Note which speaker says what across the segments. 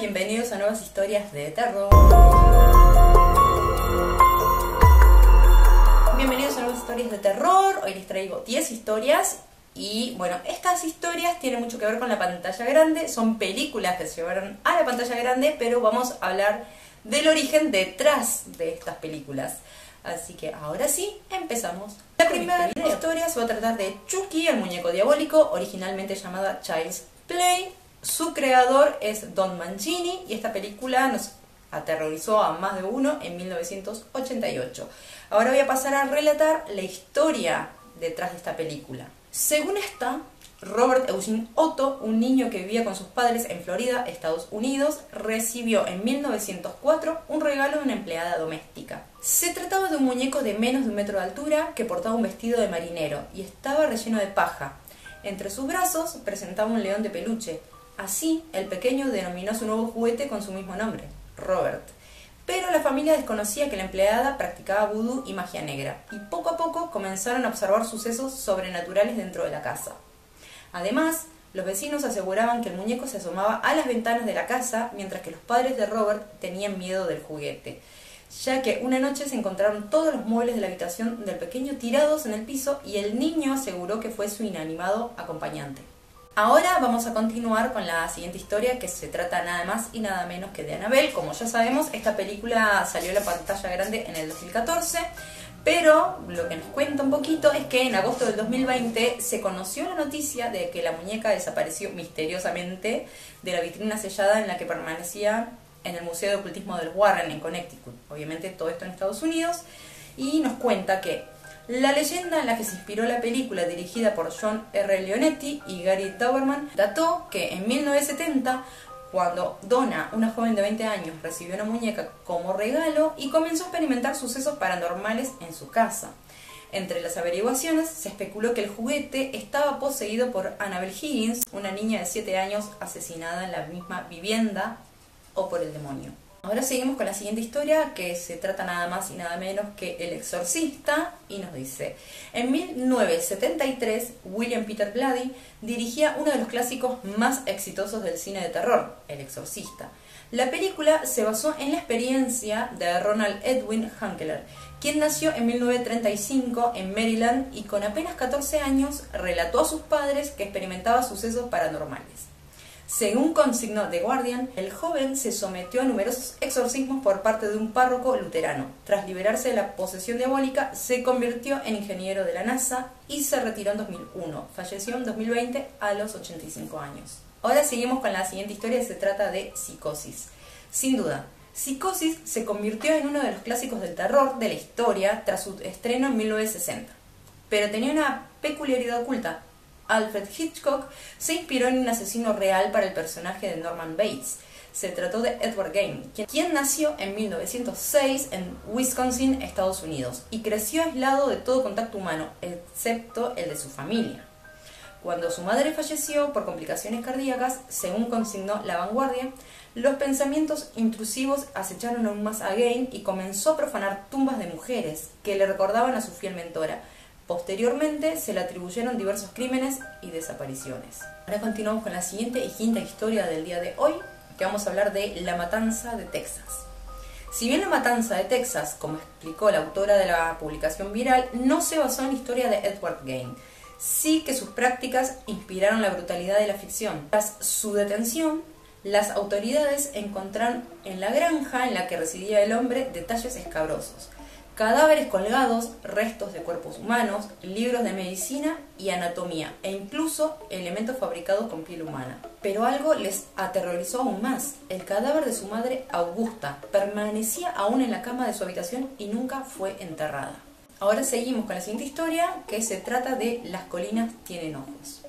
Speaker 1: bienvenidos a nuevas historias de terror. Bienvenidos a nuevas historias de terror. Hoy les traigo 10 historias y bueno, estas historias tienen mucho que ver con la pantalla grande. Son películas que se llevaron a la pantalla grande, pero vamos a hablar del origen detrás de estas películas. Así que ahora sí, empezamos. La primera historia se va a tratar de Chucky, el muñeco diabólico, originalmente llamada Child's Play. Su creador es Don Mancini y esta película nos aterrorizó a más de uno en 1988. Ahora voy a pasar a relatar la historia detrás de esta película. Según esta, Robert Eugene Otto, un niño que vivía con sus padres en Florida, Estados Unidos, recibió en 1904 un regalo de una empleada doméstica. Se trataba de un muñeco de menos de 1 metro de altura que portaba un vestido de marinero y estaba relleno de paja. Entre sus brazos presentaba un león de peluche. Así, el pequeño denominó su nuevo juguete con su mismo nombre, Robert. Pero la familia desconocía que la empleada practicaba vudú y magia negra, y poco a poco comenzaron a observar sucesos sobrenaturales dentro de la casa. Además, los vecinos aseguraban que el muñeco se asomaba a las ventanas de la casa, mientras que los padres de Robert tenían miedo del juguete, ya que una noche se encontraron todos los muebles de la habitación del pequeño tirados en el piso y el niño aseguró que fue su inanimado acompañante. Ahora vamos a continuar con la siguiente historia, que se trata nada más y nada menos que de Annabelle. Como ya sabemos, esta película salió a la pantalla grande en el 2014, pero lo que nos cuenta un poquito es que en agosto del 2020 se conoció la noticia de que la muñeca desapareció misteriosamente de la vitrina sellada en la que permanecía en el Museo de Ocultismo de los Warren en Connecticut. Obviamente todo esto en Estados Unidos, y nos cuenta que la leyenda en la que se inspiró la película, dirigida por John R. Leonetti y Gary Dauberman, dató que en 1970, cuando Donna, una joven de 20 años, recibió una muñeca como regalo y comenzó a experimentar sucesos paranormales en su casa. Entre las averiguaciones se especuló que el juguete estaba poseído por Annabelle Higgins, una niña de 7 años asesinada en la misma vivienda, o por el demonio. Ahora seguimos con la siguiente historia, que se trata nada más y nada menos que El Exorcista, y nos dice: en 1973, William Peter Blatty dirigía uno de los clásicos más exitosos del cine de terror, El Exorcista. La película se basó en la experiencia de Ronald Edwin Hunkeler, quien nació en 1935 en Maryland y con apenas 14 años relató a sus padres que experimentaba sucesos paranormales. Según consignó The Guardian, el joven se sometió a numerosos exorcismos por parte de un párroco luterano. Tras liberarse de la posesión diabólica, se convirtió en ingeniero de la NASA y se retiró en 2001. Falleció en 2020 a los 85 años. Ahora seguimos con la siguiente historia, se trata de Psicosis. Sin duda, Psicosis se convirtió en uno de los clásicos del terror de la historia tras su estreno en 1960. Pero tenía una peculiaridad oculta. Alfred Hitchcock se inspiró en un asesino real para el personaje de Norman Bates. Se trató de Edward Game, quien nació en 1906 en Wisconsin, Estados Unidos, y creció aislado de todo contacto humano, excepto el de su familia. Cuando su madre falleció por complicaciones cardíacas, según consignó La Vanguardia, los pensamientos intrusivos acecharon aún más a Game y comenzó a profanar tumbas de mujeres que le recordaban a su fiel mentora. Posteriormente se le atribuyeron diversos crímenes y desapariciones. Ahora continuamos con la siguiente y quinta historia del día de hoy, que vamos a hablar de La Matanza de Texas. Si bien La Matanza de Texas, como explicó la autora de la publicación viral, no se basó en la historia de Edward Game, sí que sus prácticas inspiraron la brutalidad de la ficción. Tras su detención, las autoridades encontraron en la granja en la que residía el hombre detalles escabrosos: cadáveres colgados, restos de cuerpos humanos, libros de medicina y anatomía, e incluso elementos fabricados con piel humana. Pero algo les aterrorizó aún más: el cadáver de su madre, Augusta, permanecía aún en la cama de su habitación y nunca fue enterrada. Ahora seguimos con la siguiente historia, que se trata de Las colinas tienen ojos.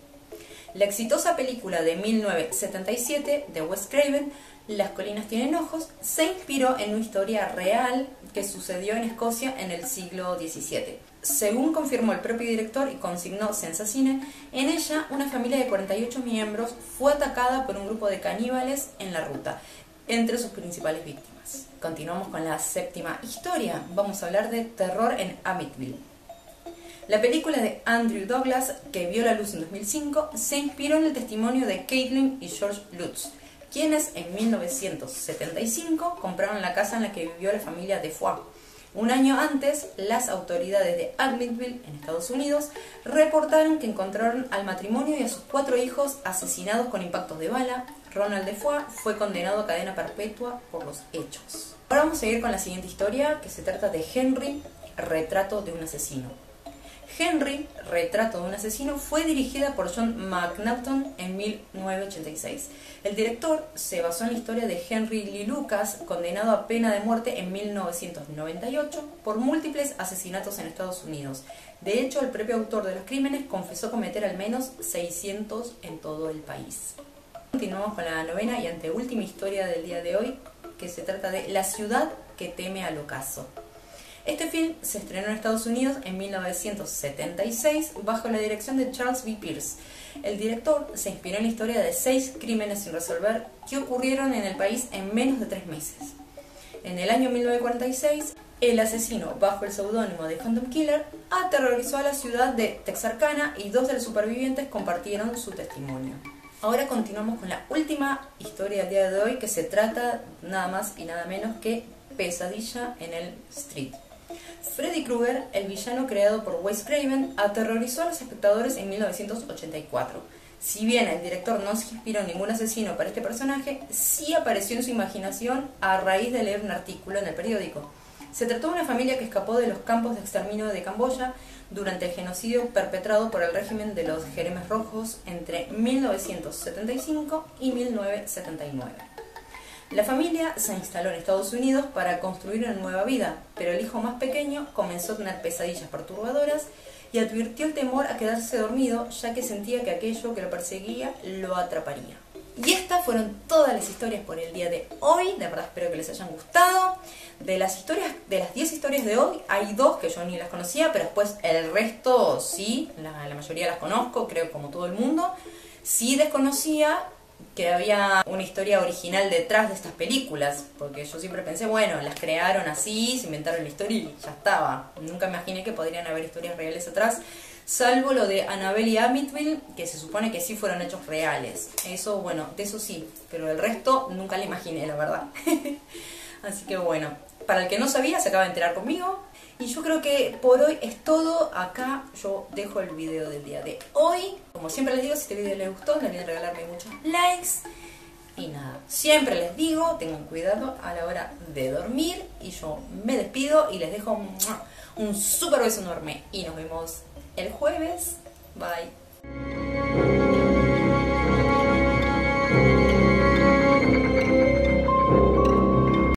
Speaker 1: La exitosa película de 1977 de Wes Craven, Las colinas tienen ojos, se inspiró en una historia real que sucedió en Escocia en el siglo XVII. Según confirmó el propio director y consignó Sensacine, en ella una familia de 48 miembros fue atacada por un grupo de caníbales en la ruta, entre sus principales víctimas. Continuamos con la séptima historia. Vamos a hablar de terror en Amityville. La película de Andrew Douglas, que vio la luz en 2005, se inspiró en el testimonio de Caitlin y George Lutz, quienes en 1975 compraron la casa en la que vivió la familia Defoe. Un año antes, las autoridades de Amityville, en Estados Unidos, reportaron que encontraron al matrimonio y a sus 4 hijos asesinados con impactos de bala. Ronald Defoe fue condenado a cadena perpetua por los hechos. Ahora vamos a seguir con la siguiente historia, que se trata de Henry, retrato de un asesino. Henry, retrato de un asesino, fue dirigida por John McNaughton en 1986. El director se basó en la historia de Henry Lee Lucas, condenado a pena de muerte en 1998 por múltiples asesinatos en Estados Unidos. De hecho, el propio autor de los crímenes confesó cometer al menos 600 en todo el país. Continuamos con la novena y anteúltima historia del día de hoy, que se trata de La ciudad que teme al ocaso. Este film se estrenó en Estados Unidos en 1976 bajo la dirección de Charles B. Pierce. El director se inspiró en la historia de 6 crímenes sin resolver que ocurrieron en el país en menos de 3 meses. En el año 1946, el asesino, bajo el seudónimo de Phantom Killer, aterrorizó a la ciudad de Texarkana y 2 de los supervivientes compartieron su testimonio. Ahora continuamos con la última historia del día de hoy, que se trata nada más y nada menos que Pesadilla en Elm Street. Freddy Krueger, el villano creado por Wes Craven, aterrorizó a los espectadores en 1984. Si bien el director no se inspiró en ningún asesino para este personaje, sí apareció en su imaginación a raíz de leer un artículo en el periódico. Se trató de una familia que escapó de los campos de exterminio de Camboya durante el genocidio perpetrado por el régimen de los Jeremes Rojos entre 1975 y 1979. La familia se instaló en Estados Unidos para construir una nueva vida, pero el hijo más pequeño comenzó a tener pesadillas perturbadoras y advirtió el temor a quedarse dormido, ya que sentía que aquello que lo perseguía lo atraparía. Y estas fueron todas las historias por el día de hoy. De verdad espero que les hayan gustado. De las 10 historias de hoy, hay 2 que yo ni las conocía, pero después el resto sí, la mayoría las conozco, creo como todo el mundo. Sí desconocía que había una historia original detrás de estas películas, porque yo siempre pensé, bueno, las crearon así, se inventaron la historia y ya estaba. Nunca imaginé que podrían haber historias reales atrás, salvo lo de Annabelle y Amityville, que se supone que sí fueron hechos reales. Eso, bueno, de eso sí, pero el resto nunca lo imaginé, la verdad. Así que bueno, para el que no sabía, se acaba de enterar conmigo. Y yo creo que por hoy es todo. Acá yo dejo el video del día de hoy. Como siempre les digo, si este video les gustó, no olviden regalarme muchos likes. Y nada, siempre les digo, tengan cuidado a la hora de dormir. Y yo me despido y les dejo un súper beso enorme. Y nos vemos el jueves. Bye.